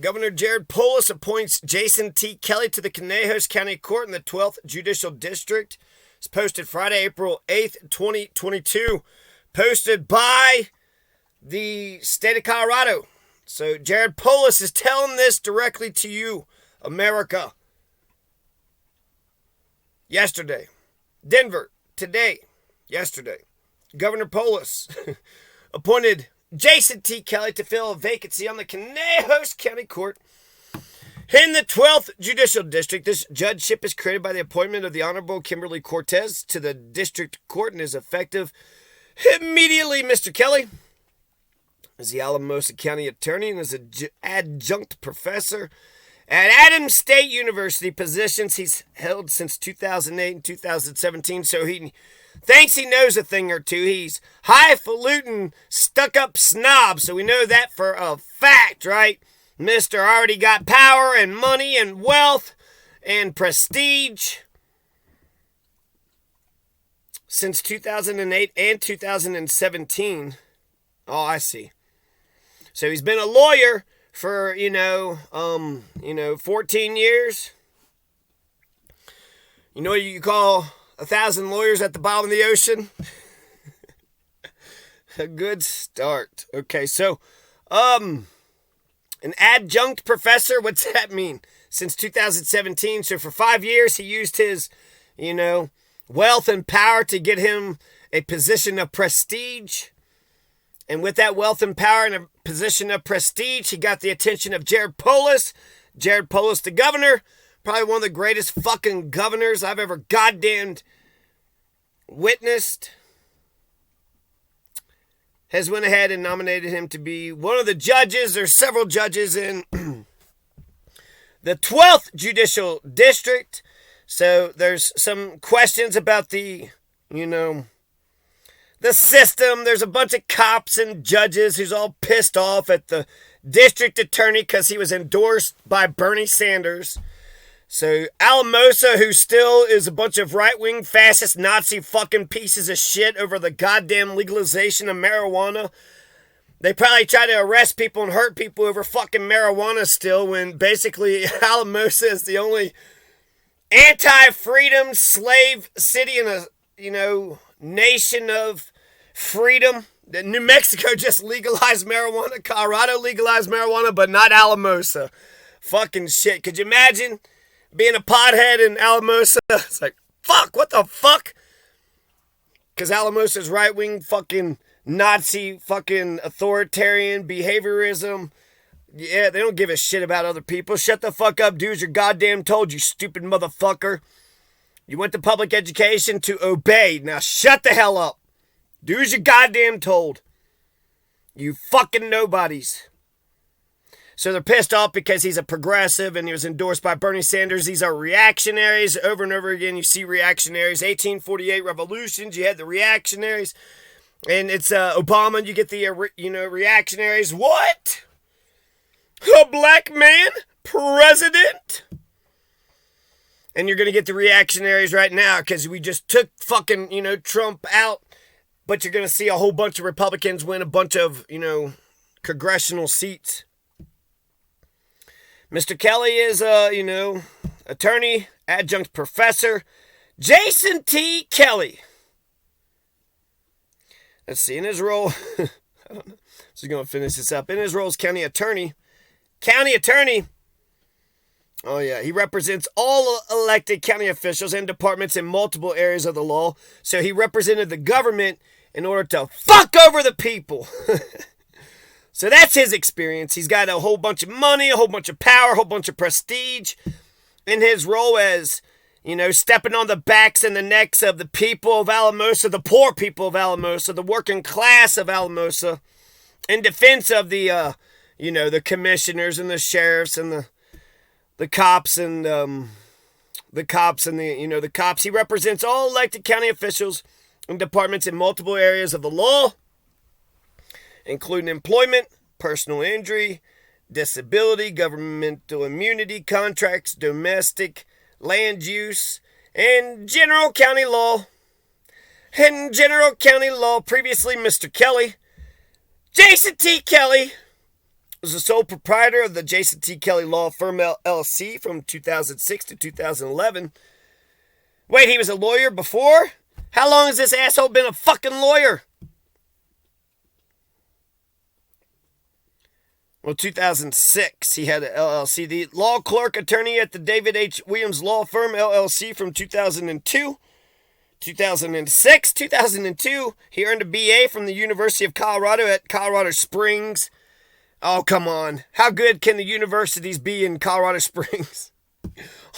Governor Jared Polis appoints Jason T. Kelly to the Conejos County Court in the 12th Judicial District. It's posted Friday, April 8th, 2022. Posted by the state of Colorado. So Jared Polis is telling this directly to you, America. Yesterday. Denver. Today. Yesterday. Governor Polis appointed Jason T. Kelly to fill a vacancy on the Conejos County Court in the 12th Judicial District. This judgeship is created by the appointment of the Honorable Kimberly Cortez to the District Court and is effective immediately. Mr. Kelly is the Alamosa County Attorney and is an adjunct professor at Adams State University, positions he's held since 2008 and 2017, so he thinks he knows a thing or two. He's highfalutin, stuck-up snob, so we know that for a fact, right? Mister already got power and money and wealth and prestige since 2008 and 2017. Oh, I see. So he's been a lawyer for, 14 years. You know what you call 1,000 lawyers at the bottom of the ocean? A good start. Okay, so, an adjunct professor, what's that mean? Since 2017, so for 5 years he used his, wealth and power to get him a position of prestige. And with that wealth and power and a position of prestige, he got the attention of Jared Polis. Jared Polis, the governor, probably one of the greatest fucking governors I've ever goddamned witnessed, has went ahead and nominated him to be one of the judges. There's several judges in the 12th Judicial District. So there's some questions about the system. There's a bunch of cops and judges who's all pissed off at the district attorney because he was endorsed by Bernie Sanders. So Alamosa, who still is a bunch of right-wing fascist Nazi fucking pieces of shit over the goddamn legalization of marijuana. They probably try to arrest people and hurt people over fucking marijuana still, when basically Alamosa is the only anti-freedom slave city in a, nation of freedom. New Mexico just legalized marijuana. Colorado legalized marijuana, but not Alamosa. Fucking shit. Could you imagine being a pothead in Alamosa? It's like, fuck, what the fuck? Because Alamosa's right-wing fucking Nazi fucking authoritarian behaviorism. Yeah, they don't give a shit about other people. Shut the fuck up, do as you're goddamn told, you stupid motherfucker. You went to public education to obey. Now shut the hell up. Do as you're goddamn told. You fucking nobodies. So they're pissed off because he's a progressive and he was endorsed by Bernie Sanders. These are reactionaries. Over and over again, you see reactionaries. 1848 revolutions, you had the reactionaries. And it's Obama, you get the, reactionaries. What? A black man? President? And you're going to get the reactionaries right now because we just took fucking, Trump out. But you're going to see a whole bunch of Republicans win a bunch of, congressional seats. Mr. Kelly is, attorney, adjunct professor. Jason T. Kelly. Let's see, in his role, I don't know. So going to finish this up. In his role as county attorney, oh yeah, he represents all elected county officials and departments in multiple areas of the law. So he represented the government in order to fuck over the people. So that's his experience. He's got a whole bunch of money, a whole bunch of power, a whole bunch of prestige in his role as, stepping on the backs and the necks of the people of Alamosa, the poor people of Alamosa, the working class of Alamosa, in defense of the, the commissioners and the sheriffs and the cops and the cops. He represents all elected county officials and departments in multiple areas of the law, including employment, personal injury, disability, governmental immunity, contracts, domestic, land use, and general county law. In general county law, previously Mr. Kelly, Jason T. Kelly, was the sole proprietor of the Jason T. Kelly Law Firm LLC from 2006 to 2011. Wait, he was a lawyer before? How long has this asshole been a fucking lawyer? Well, 2006, he had an LLC. The law clerk attorney at the David H. Williams Law Firm, LLC, from 2002. 2006, 2002, he earned a BA from the University of Colorado at Colorado Springs. Oh, come on. How good can the universities be in Colorado Springs?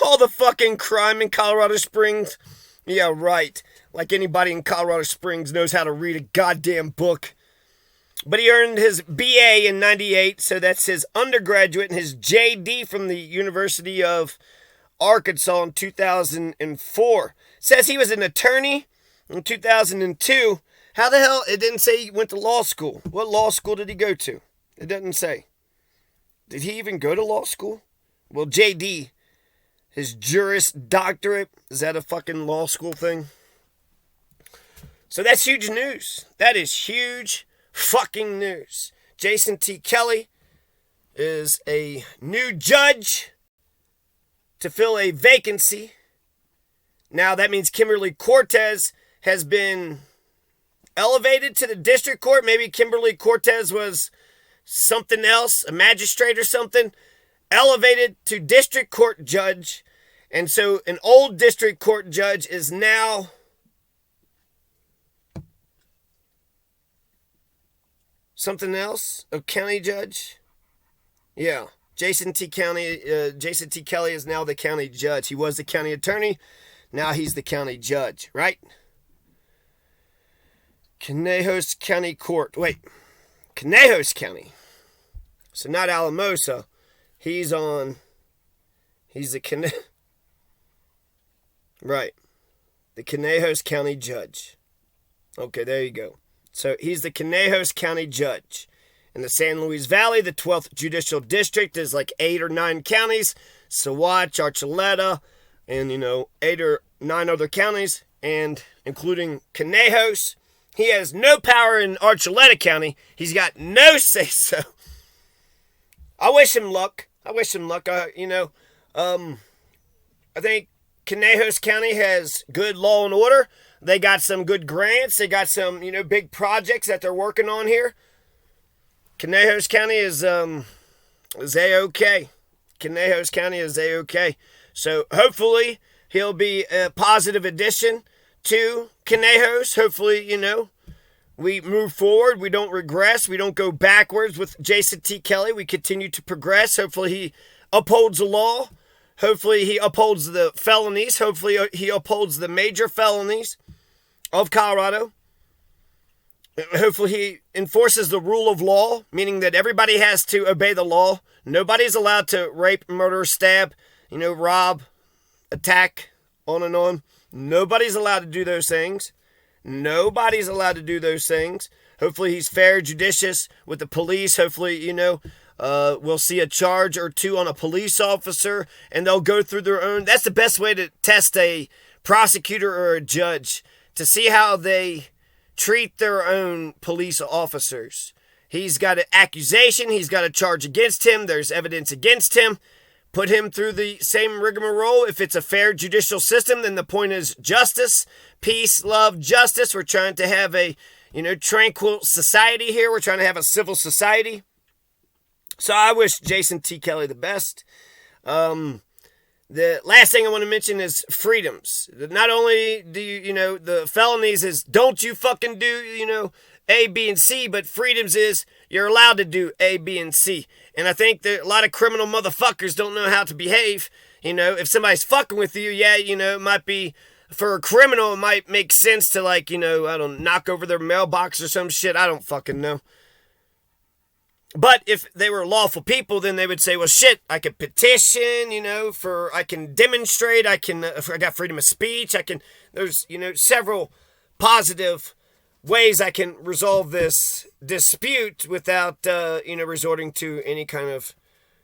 All the fucking crime in Colorado Springs? Yeah, right. Like anybody in Colorado Springs knows how to read a goddamn book. But he earned his BA in 98, so that's his undergraduate, and his JD from the University of Arkansas in 2004. Says he was an attorney in 2002. How the hell? It didn't say he went to law school. What law school did he go to? It doesn't say. Did he even go to law school? Well, JD, his Juris Doctorate, is that a fucking law school thing? So that's huge news. That is huge fucking news. Jason T. Kelly is a new judge to fill a vacancy. Now that means Kimberly Cortez has been elevated to the district court. Maybe Kimberly Cortez was something else, a magistrate or something, elevated to district court judge. And so an old district court judge is now something else? A county judge? Yeah. Jason T. Kelly is now the county judge. He was the county attorney. Now he's the county judge, right? Conejos County Court. Wait. Conejos County. So not Alamosa. He's the right. The Conejos County judge. Okay, there you go. So he's the Conejos County judge. In the San Luis Valley, the 12th Judicial District is like 8 or 9 counties. Saguache, Archuleta, and, 8 or 9 other counties, and including Conejos. He has no power in Archuleta County. He's got no say-so. I wish him luck. I think Conejos County has good law and order. They got some good grants. They got some, big projects that they're working on here. Conejos County is A-OK. Conejos County is A-OK. So hopefully he'll be a positive addition to Conejos. Hopefully, we move forward. We don't regress. We don't go backwards with Jason T. Kelly. We continue to progress. Hopefully he upholds the law. Hopefully he upholds the felonies. Hopefully he upholds the major felonies of Colorado. Hopefully he enforces the rule of law, meaning that everybody has to obey the law. Nobody's allowed to rape, murder, stab, rob, attack, on and on. Nobody's allowed to do those things. Nobody's allowed to do those things. Hopefully he's fair, judicious with the police. Hopefully, we'll see a charge or two on a police officer, and they'll go through their own. That's the best way to test a prosecutor or a judge, to see how they treat their own police officers. He's got an accusation. He's got a charge against him. There's evidence against him. Put him through the same rigmarole. If it's a fair judicial system, then the point is justice, peace, love, justice. We're trying to have a, tranquil society here. We're trying to have a civil society. So I wish Jason T. Kelly the best. The last thing I want to mention is freedoms. Not only do the felonies is don't you fucking do, A, B, and C, but freedoms is you're allowed to do A, B, and C. And I think that a lot of criminal motherfuckers don't know how to behave. If somebody's fucking with you, it might be, for a criminal, it might make sense to knock over their mailbox or some shit. I don't fucking know. But if they were lawful people, then they would say, well, shit, I could petition, I can demonstrate, I got freedom of speech, there's, several positive ways I can resolve this dispute without, resorting to any kind of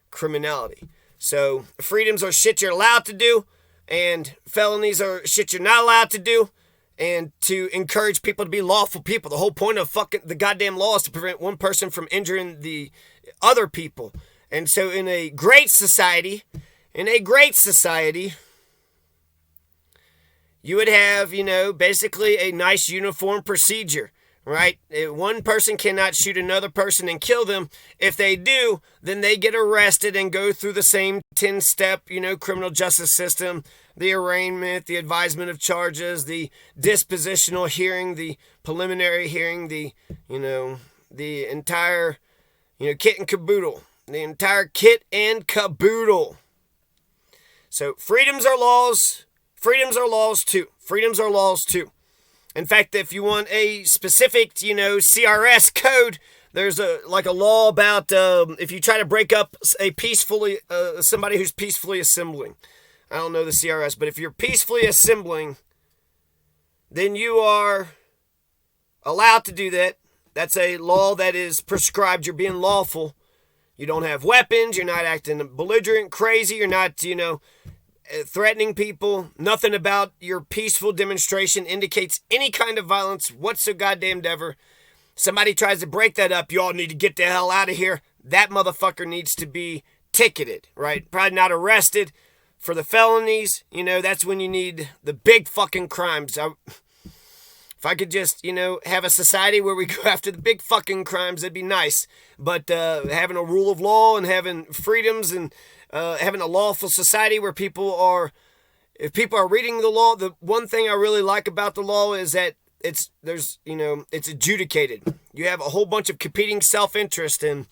criminality. So freedoms are shit you're allowed to do, and felonies are shit you're not allowed to do. And to encourage people to be lawful people. The whole point of fucking the goddamn law is to prevent one person from injuring the other people. And so in a great society, you would have, basically a nice uniform procedure, right? One person cannot shoot another person and kill them. If they do, then they get arrested and go through the same 10-step, criminal justice system, the arraignment, the advisement of charges, the dispositional hearing, the preliminary hearing, the entire, kit and caboodle. The entire kit and caboodle. So freedoms are laws. Freedoms are laws too. In fact, if you want a specific, CRS code, there's a law about if you try to break up somebody who's peacefully assembling. I don't know the CRS, but if you're peacefully assembling, then you are allowed to do that. That's a law that is prescribed. You're being lawful. You don't have weapons. You're not acting belligerent, crazy. You're not, threatening people. Nothing about your peaceful demonstration indicates any kind of violence whatsoever. Somebody tries to break that up, you all need to get the hell out of here. That motherfucker needs to be ticketed, right? Probably not arrested for the felonies. That's when you need the big fucking crimes. If I could just, have a society where we go after the big fucking crimes, that'd be nice. But having a rule of law and having freedoms and having a lawful society where if people are reading the law, the one thing I really like about the law is that it's adjudicated. You have a whole bunch of competing self-interest, and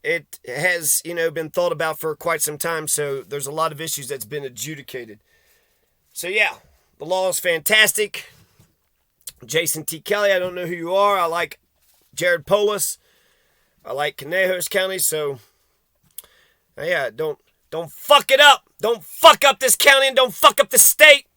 it has, been thought about for quite some time. So there's a lot of issues that's been adjudicated. So yeah, the law is fantastic. Jason T. Kelly, I don't know who you are. I like Jared Polis. I like Conejos County. So, yeah, don't fuck it up. Don't fuck up this county and don't fuck up the state.